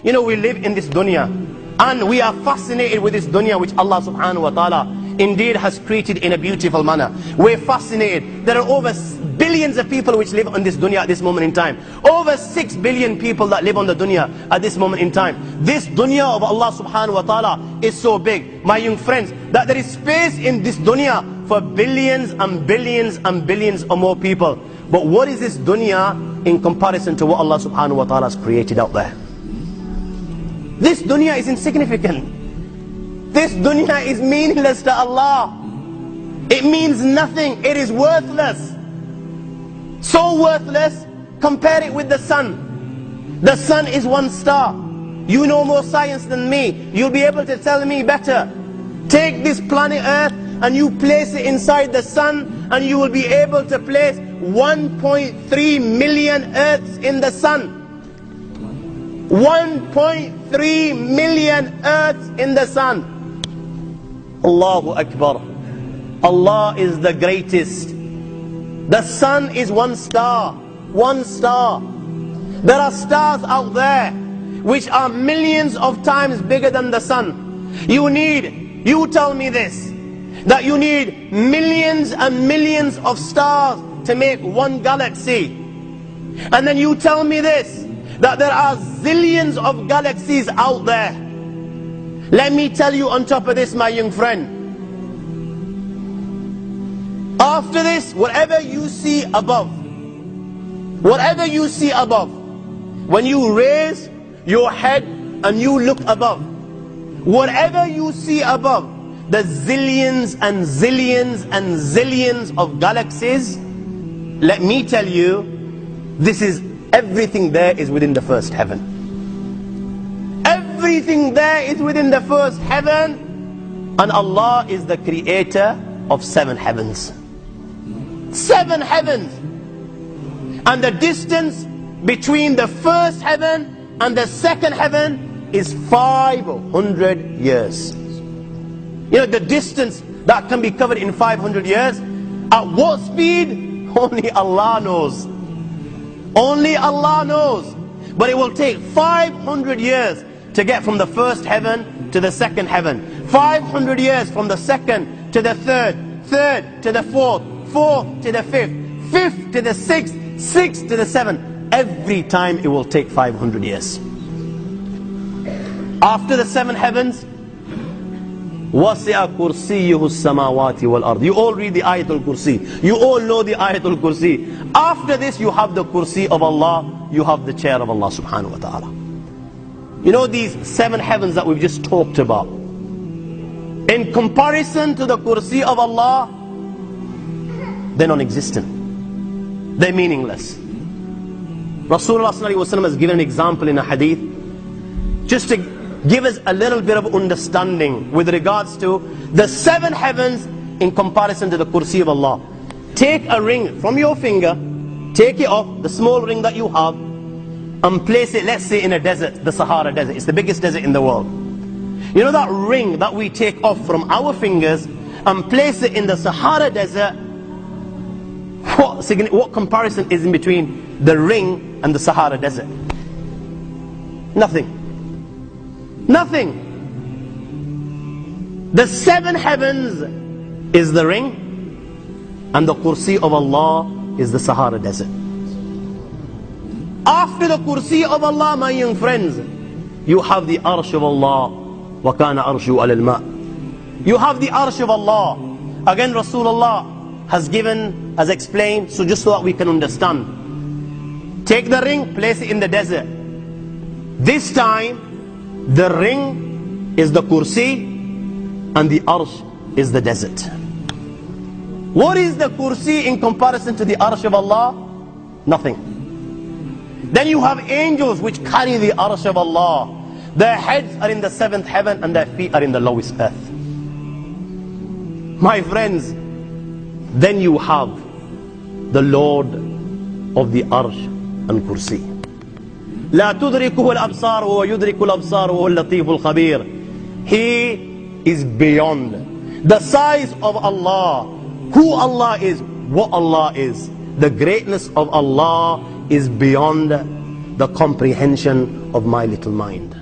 You know, we live in this dunya, and we are fascinated with this dunya which Allah subhanahu wa ta'ala indeed has created in a beautiful manner. We're fascinated. There are over billions of people which live on this dunya at this moment in time. Over 6 billion people that live on the dunya at this moment in time. This dunya of Allah subhanahu wa ta'ala is so big, my young friends, that there is space in this dunya for billions and billions and billions or more people. But what is this dunya in comparison to what Allah subhanahu wa ta'ala has created out there? This dunya is insignificant. This dunya is meaningless to Allah. It means nothing. It is worthless. So worthless, compare it with the sun. The sun is one star. You know more science than me. You'll be able to tell me better. Take this planet Earth and you place it inside the sun, and you will be able to place 1.3 million Earths in the sun. 1.3 million Earths in the sun. Allahu Akbar. Allah is the greatest. The sun is one star. One star. There are stars out there which are millions of times bigger than the sun. You tell me this, that you need millions and millions of stars to make one galaxy. And then you tell me this, that there are zillions of galaxies out there. Let me tell you on top of this, my young friend, after this, whatever you see above, when you raise your head and you look above, whatever you see above, the zillions and zillions and zillions of galaxies, let me tell you, this is everything there is within the first heaven. Everything there is within the first heaven, and Allah is the creator of 7 heavens. 7 heavens. And the distance between the first heaven and the second heaven is 500 years. You know, the distance that can be covered in 500 years, at what speed? Only Allah knows. Only Allah knows. But it will take 500 years to get from the first heaven to the second heaven. 500 years from the second to the third, third to the fourth, fourth to the fifth, fifth to the sixth, sixth to the seventh. Every time it will take 500 years. After the 7 heavens, وَسِعَ كُرْسِيُّهُ السَّمَاوَاتِ وَالْأَرْضِ. You all read the Ayatul Kursi. You all know the Ayatul Kursi. After this you have the Kursi of Allah. You have the chair of Allah subhanahu wa ta'ala. You know these 7 heavens that we've just talked about, in comparison to the Kursi of Allah, they're non-existent. They're meaningless. Rasulullah sallallahu alaihi wasallam has given an example in a hadith, just to give us a little bit of understanding with regards to the 7 heavens in comparison to the Kursi of Allah. Take a ring from your finger, take it off, the small ring that you have, and place it, let's say, in a desert, the Sahara Desert. It's the biggest desert in the world. You know that ring that we take off from our fingers and place it in the Sahara Desert? What comparison is in between the ring and the Sahara Desert? Nothing. Nothing. The 7 heavens is the ring, and the Kursi of Allah is the Sahara Desert. After the Kursi of Allah, my young friends, you have the Arsh of Allah. وَكَانَ أَرْشُهُ عَلَى الْمَاءِ. You have the Arsh of Allah. Again, Rasulullah has explained, so just so that we can understand. Take the ring, place it in the desert. This time, the ring is the Kursi and the Arsh is the desert. What is the Kursi in comparison to the Arsh of Allah? Nothing. Then you have angels which carry the Arsh of Allah. Their heads are in the 7th heaven and their feet are in the lowest earth. My friends, then you have the Lord of the Arsh and Kursi. لا تدركه الأبصار وهو يدرك الأبصار وهو اللطيف الخبير. He is beyond the size of Allah, who Allah is, what Allah is. The greatness of Allah is beyond the comprehension of my little mind.